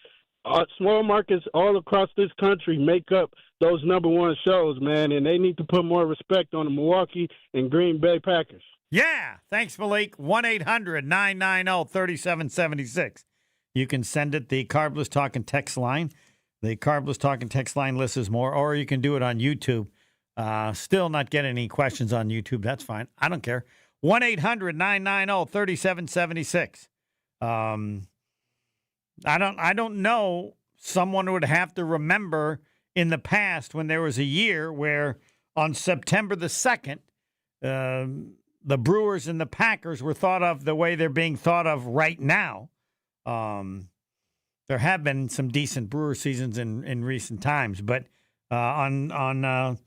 Small markets all across this country make up those number one shows, man, and they need to put more respect on the Milwaukee and Green Bay Packers. Yeah. Thanks, Malik. 1-800-990-3776. You can send it the Carbless Talking text line. The Carbless Talking text line lists is more, or you can do it on YouTube. Still not get any questions on YouTube. That's fine. I don't care. 1-800-990-3776. I don't know. Someone would have to remember in the past when there was a year where on September the 2nd, the Brewers and the Packers were thought of the way they're being thought of right now. There have been some decent Brewer seasons in recent times, but on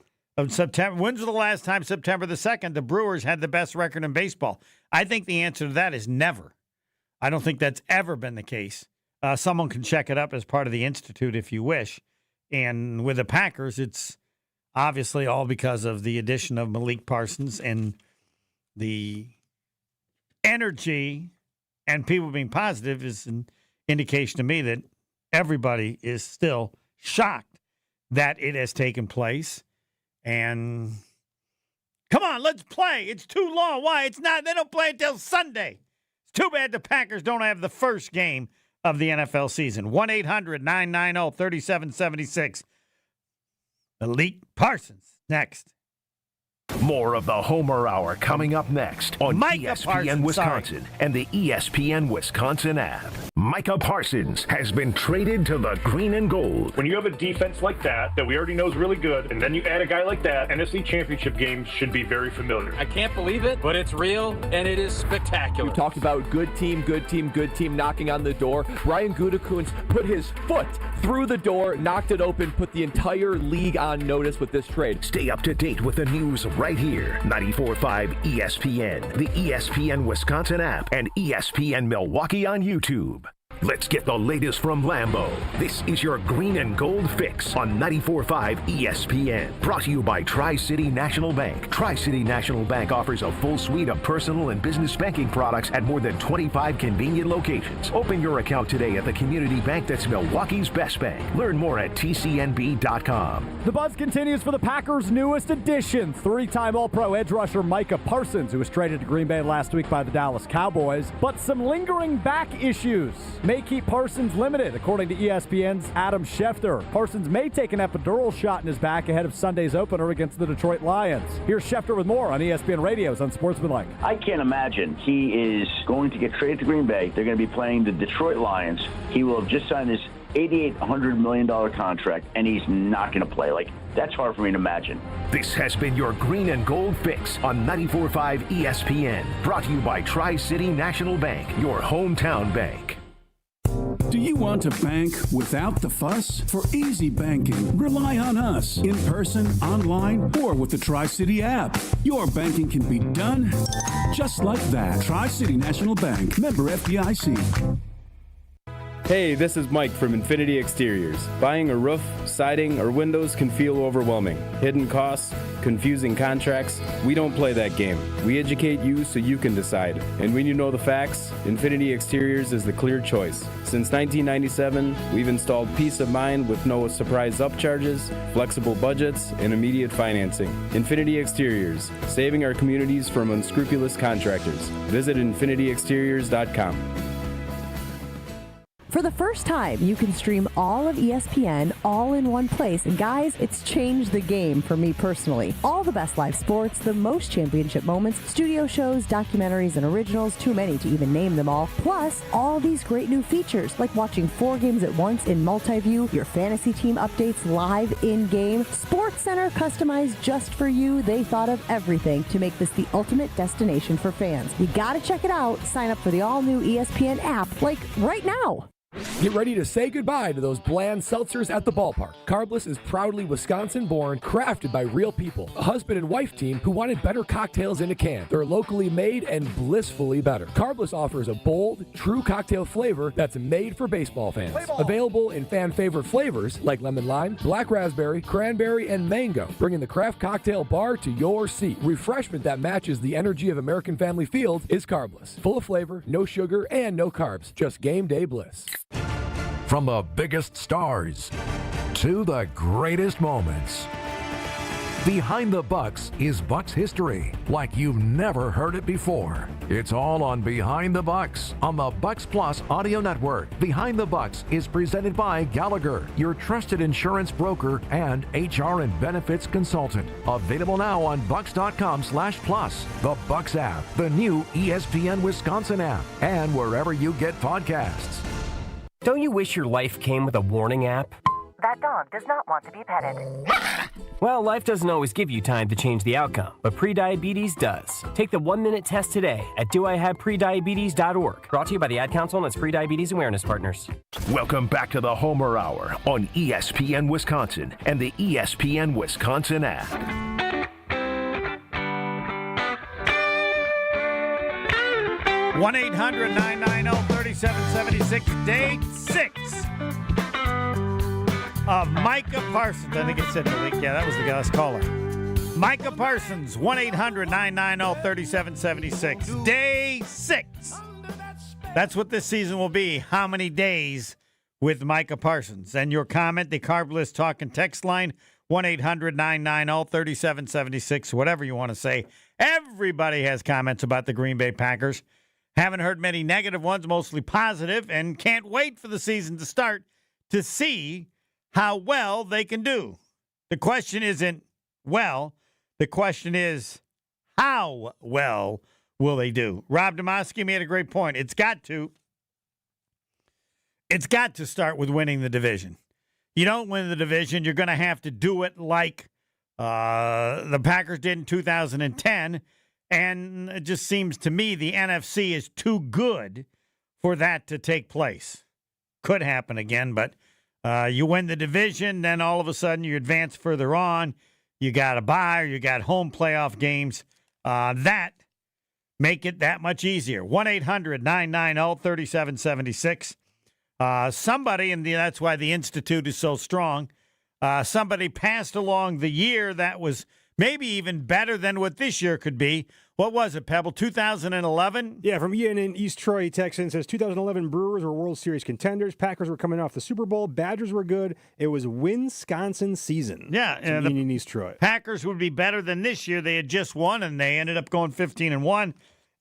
September, when's the last time September the 2nd the Brewers had the best record in baseball? I think the answer to that is never. I don't think that's ever been the case. Someone can check it up as part of the Institute if you wish. And with the Packers, it's obviously all because of the addition of Malik Parsons and the energy and people being positive is an indication to me that everybody is still shocked that it has taken place. And come on, let's play. It's too long. Why? It's not. They don't play until Sunday. It's too bad the Packers don't have the first game of the NFL season. 1-800-990-3776. Malik Parsons next. More of the Homer Hour coming up next on ESPN Wisconsin and the ESPN Wisconsin app. Micah Parsons has been traded to the green and gold. When you have a defense like that we already know is really good, and then you add a guy like that, NFC Championship games should be very familiar. I can't believe it, but it's real, and it is spectacular. We talked about good team knocking on the door. Brian Gutekunst put his foot through the door, knocked it open, put the entire league on notice with this trade. Stay up to date with the news right here. 94.5 ESPN, the ESPN Wisconsin app, and ESPN Milwaukee on YouTube. Let's get the latest from Lambeau. This is your green and gold fix on 94.5 ESPN. Brought to you by Tri-City National Bank. Tri-City National Bank offers a full suite of personal and business banking products at more than 25 convenient locations. Open your account today at the community bank that's Milwaukee's best bank. Learn more at tcnb.com. The buzz continues for the Packers' newest addition, three-time All-Pro edge rusher Micah Parsons, who was traded to Green Bay last week by the Dallas Cowboys. But some lingering back issues may keep Parsons limited, according to ESPN's Adam Schefter. Parsons may take an epidural shot in his back ahead of Sunday's opener against the Detroit Lions. Here's Schefter with more on ESPN Radio's Unsportsmanlike. I can't imagine he is going to get traded to Green Bay. They're going to be playing the Detroit Lions. He will have just signed his $8,800 million contract, and he's not going to play. Like, that's hard for me to imagine. This has been your Green and Gold Fix on 94.5 ESPN. Brought to you by Tri-City National Bank, your hometown bank. Do you want to bank without the fuss? For easy banking, rely on us. In person, online, or with the Tri-City app. Your banking can be done just like that. Tri-City National Bank. Member FDIC. Hey, this is Mike from Infinity Exteriors. Buying a roof, siding, or windows can feel overwhelming. Hidden costs, confusing contracts. We don't play that game. We educate you so you can decide. And when you know the facts, Infinity Exteriors is the clear choice. Since 1997, we've installed peace of mind with no surprise upcharges, flexible budgets, and immediate financing. Infinity Exteriors, saving our communities from unscrupulous contractors. Visit infinityexteriors.com. For the first time, you can stream all of ESPN all in one place. And guys, it's changed the game for me personally. All the best live sports, the most championship moments, studio shows, documentaries, and originals, too many to even name them all. Plus, all these great new features, like watching 4 games at once in multi-view, your fantasy team updates live in-game, Sports Center customized just for you. They thought of everything to make this the ultimate destination for fans. You gotta check it out. Sign up for the all-new ESPN app, like right now. Get ready to say goodbye to those bland seltzers at the ballpark. Carbless is proudly Wisconsin-born, crafted by real people. A husband and wife team who wanted better cocktails in a can. They're locally made and blissfully better. Carbless offers a bold, true cocktail flavor that's made for baseball fans. Available in fan-favorite flavors like lemon lime, black raspberry, cranberry, and mango, bringing the craft cocktail bar to your seat. Refreshment that matches the energy of American Family Field is Carbless. Full of flavor, no sugar, and no carbs. Just game day bliss. From the biggest stars to the greatest moments. Behind the Bucks is Bucks history, like you've never heard it before. It's all on Behind the Bucks on the Bucks Plus audio network. Behind the Bucks is presented by Gallagher, your trusted insurance broker and HR and benefits consultant. Available now on bucks.com/plus, the Bucks app, the new ESPN Wisconsin app, and wherever you get podcasts. Don't you wish your life came with a warning app? That dog does not want to be petted. Well, life doesn't always give you time to change the outcome, but prediabetes does. Take the 1-minute test today at doihaveprediabetes.org. Brought to you by the Ad Council and its Prediabetes Awareness Partners. Welcome back to the Homer Hour on ESPN Wisconsin and the ESPN Wisconsin app. 1-800-990-3776, day 6 of Micah Parsons. I think it said Malik. Yeah, that was the last caller. Micah Parsons, 1-800-990-3776, day 6. That's what this season will be. How many days with Micah Parsons? And your comment, the Carbless Talk and Text line, 1-800-990-3776, whatever you want to say. Everybody has comments about the Green Bay Packers. Haven't heard many negative ones, mostly positive, and can't wait for the season to start to see how well they can do. The question isn't well. The question is, how well will they do? Rob Demoski made a great point. It's got to start with winning the division. You don't win the division, you're going to have to do it like the Packers did in 2010. And it just seems to me the NFC is too good for that to take place. Could happen again, but you win the division, then all of a sudden you advance further on. You got a bye, or you got home playoff games. That make it that much easier. 1-800-990-3776. Somebody, and that's why the Institute is so strong, somebody passed along the year that was maybe even better than what this year could be. What was it, Pebble, 2011? Yeah, from Ian in East Troy, Texas, says 2011 Brewers were World Series contenders. Packers were coming off the Super Bowl. Badgers were good. It was Wisconsin season. Yeah. And Ian in East Troy. Packers would be better than this year. They had just won, and they ended up going 15-1.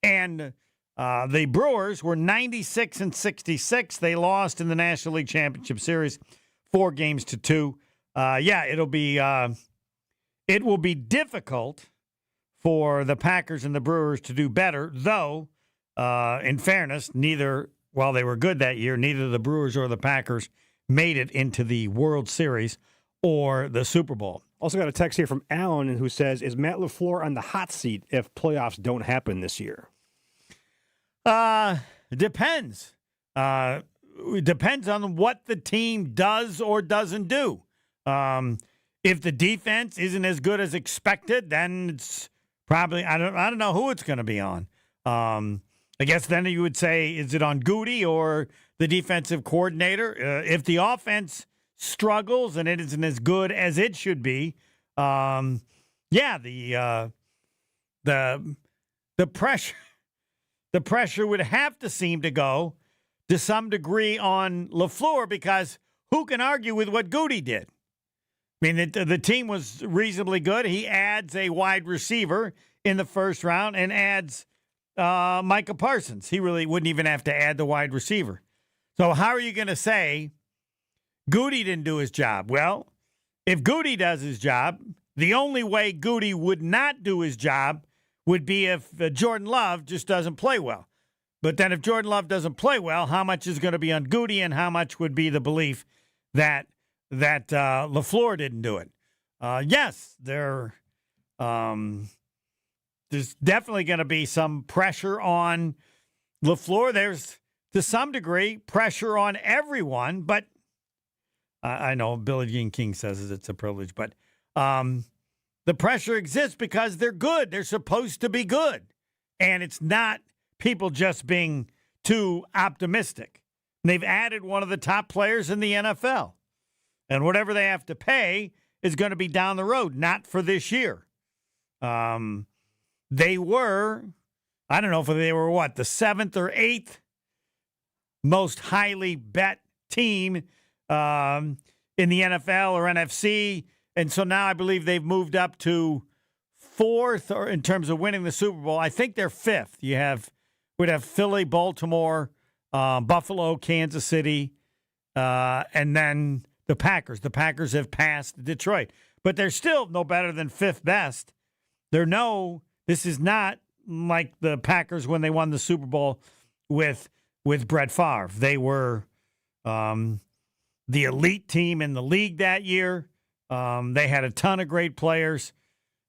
And the Brewers were 96-66. They lost in the National League Championship Series 4-2. It will be difficult for the Packers and the Brewers to do better, though, in fairness, while they were good that year, neither the Brewers or the Packers made it into the World Series or the Super Bowl. Also got a text here from Alan who says, is Matt LaFleur on the hot seat if playoffs don't happen this year? It depends. It depends on what the team does or doesn't do. If the defense isn't as good as expected, then it's probably I don't know who it's going to be on. I guess then you would say, is it on Goody or the defensive coordinator? If the offense struggles and it isn't as good as it should be, the pressure would have to seem to go to some degree on LaFleur, because who can argue with what Goody did? I mean, the team was reasonably good. He adds a wide receiver in the first round and adds Micah Parsons. He really wouldn't even have to add the wide receiver. So how are you going to say Goody didn't do his job? Well, if Goody does his job, the only way Goody would not do his job would be if Jordan Love just doesn't play well. But then if Jordan Love doesn't play well, how much is going to be on Goody and how much would be the belief that LaFleur didn't do it? Yes, there's definitely going to be some pressure on LaFleur. There's, to some degree, pressure on everyone. But I know Billie Jean King says it's a privilege. But the pressure exists because they're good. They're supposed to be good. And it's not people just being too optimistic. And they've added one of the top players in the NFL. And whatever they have to pay is going to be down the road, not for this year. They were, I don't know if they were the 7th or 8th most highly bet team in the NFL or NFC. And so now I believe they've moved up to 4th or in terms of winning the Super Bowl. I think they're 5th. We'd have Philly, Baltimore, Buffalo, Kansas City, and then the Packers. The Packers have passed Detroit, but they're still no better than 5th best. This is not like the Packers when they won the Super Bowl with Brett Favre. They were the elite team in the league that year. They had a ton of great players.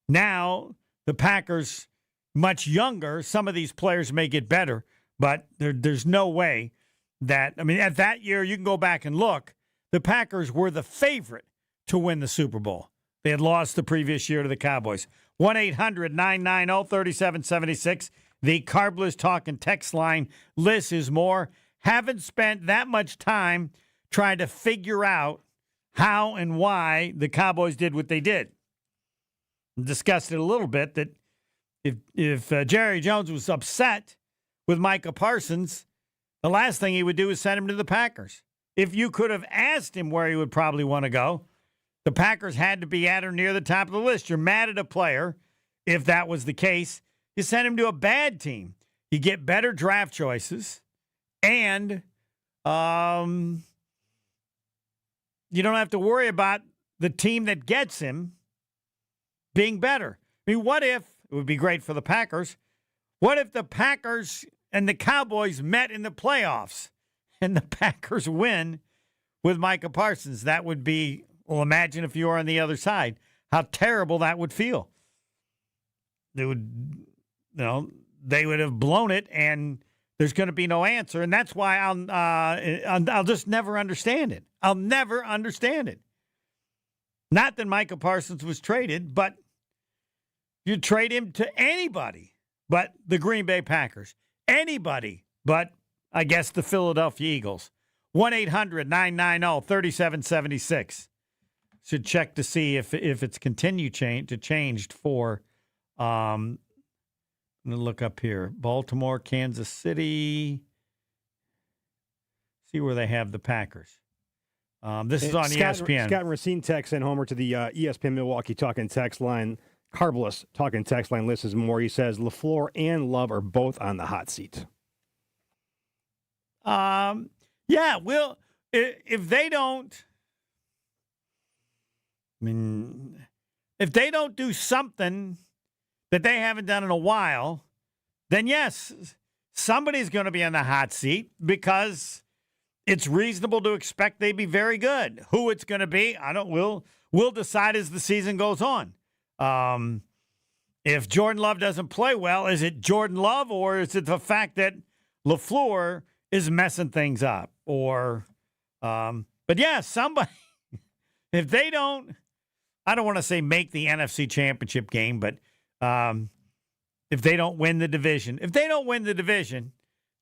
Now the Packers, much younger, some of these players may get better, but there's no way that, at that year, you can go back and look, the Packers were the favorite to win the Super Bowl. They had lost the previous year to the Cowboys. 1-800-990-3776. The Carbless Talk and Text line. Liz is more. Haven't spent that much time trying to figure out how and why the Cowboys did what they did. Discussed it a little bit that if Jerry Jones was upset with Micah Parsons, the last thing he would do is send him to the Packers. If you could have asked him where he would probably want to go, the Packers had to be at or near the top of the list. You're mad at a player. If that was the case, you send him to a bad team. You get better draft choices, and you don't have to worry about the team that gets him being better. What if, it would be great for the Packers, what if the Packers and the Cowboys met in the playoffs and the Packers win with Micah Parsons? That would be, well, imagine if you were on the other side, how terrible that would feel. They would have blown it, and there's going to be no answer. And that's why I'll just never understand it. I'll never understand it. Not that Micah Parsons was traded, but you trade him to anybody but the Green Bay Packers. Anybody but, I guess, the Philadelphia Eagles. 1-800-990-3776. Should check to see if it's continued to changed for, I'm going to look up here, Baltimore, Kansas City. See where they have the Packers. This is on ESPN. Scott and Racine text and Homer to the ESPN Milwaukee Talking Text line. Carbless Talking Text line listens more. He says LaFleur and Love are both on the hot seat. Yeah, well, if they don't, if they don't do something that they haven't done in a while, then yes, somebody's going to be on the hot seat because it's reasonable to expect they be very good. Who it's going to be, we'll decide as the season goes on. If Jordan Love doesn't play well, is it Jordan Love or is it the fact that LaFleur is messing things up? Or, but yeah, somebody, if they don't, I don't want to say make the NFC Championship game, but if they don't win the division,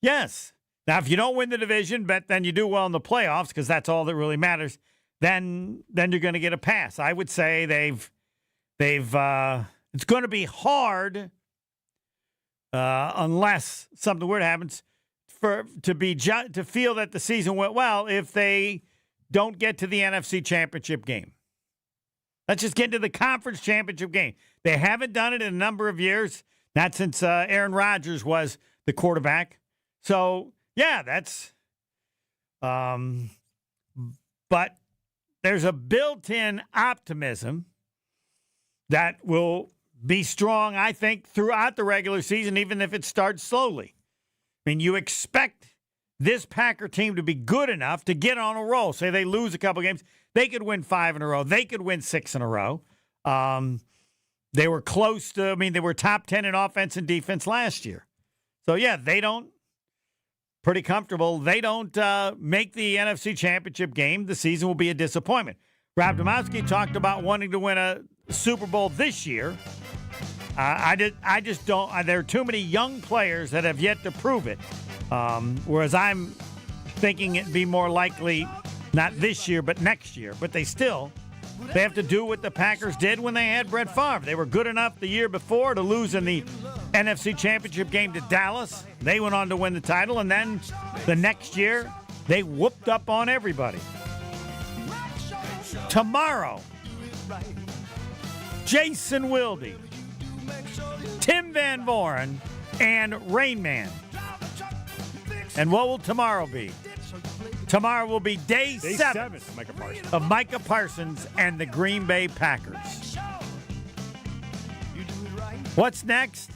yes. Now, if you don't win the division, but then you do well in the playoffs, because that's all that really matters, then you're going to get a pass. I would say it's going to be hard unless something weird happens to feel that the season went well if they don't get to the NFC Championship game. Let's just get to the conference championship game. They haven't done it in a number of years, not since Aaron Rodgers was the quarterback. So, yeah, that's but there's a built-in optimism that will be strong, I think, throughout the regular season, even if it starts slowly. I mean, you expect this Packer team to be good enough to get on a roll. Say they lose a couple games, they could win 5 in a row. They could win 6 in a row. They were close to, they were top 10 in offense and defense last year. So, yeah, pretty comfortable. They don't make the NFC Championship game. The season will be a disappointment. Rob Domowski talked about wanting to win a Super Bowl this year. I just don't. There are too many young players that have yet to prove it. Whereas I'm thinking it'd be more likely not this year, but next year. But they have to do what the Packers did when they had Brett Favre. They were good enough the year before to lose in the NFC Championship game to Dallas. They went on to win the title, and then the next year, they whooped up on everybody. Tomorrow, Jason Wilde, Tim Van Voren, and Rain Man. And what will tomorrow be? Tomorrow will be day 7 of Micah Parsons and the Green Bay Packers. What's next?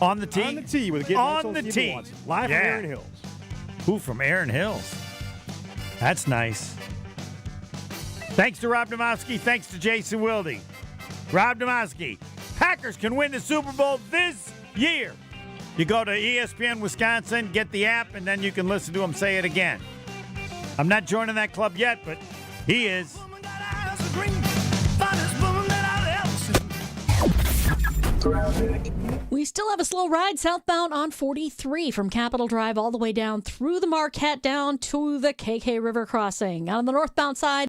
On the tee? On the tee. On the tee. Live from Aaron Hills. Who from Aaron Hills? That's nice. Thanks to Rob Domowski. Thanks to Jason Wilde. Rob Domowski. Packers can win the Super Bowl this year. You go to ESPN Wisconsin, get the app, and then you can listen to him say it again. I'm not joining that club yet, but he is. We still have a slow ride southbound on 43 from Capitol Drive all the way down through the Marquette down to the KK River crossing. On the northbound side,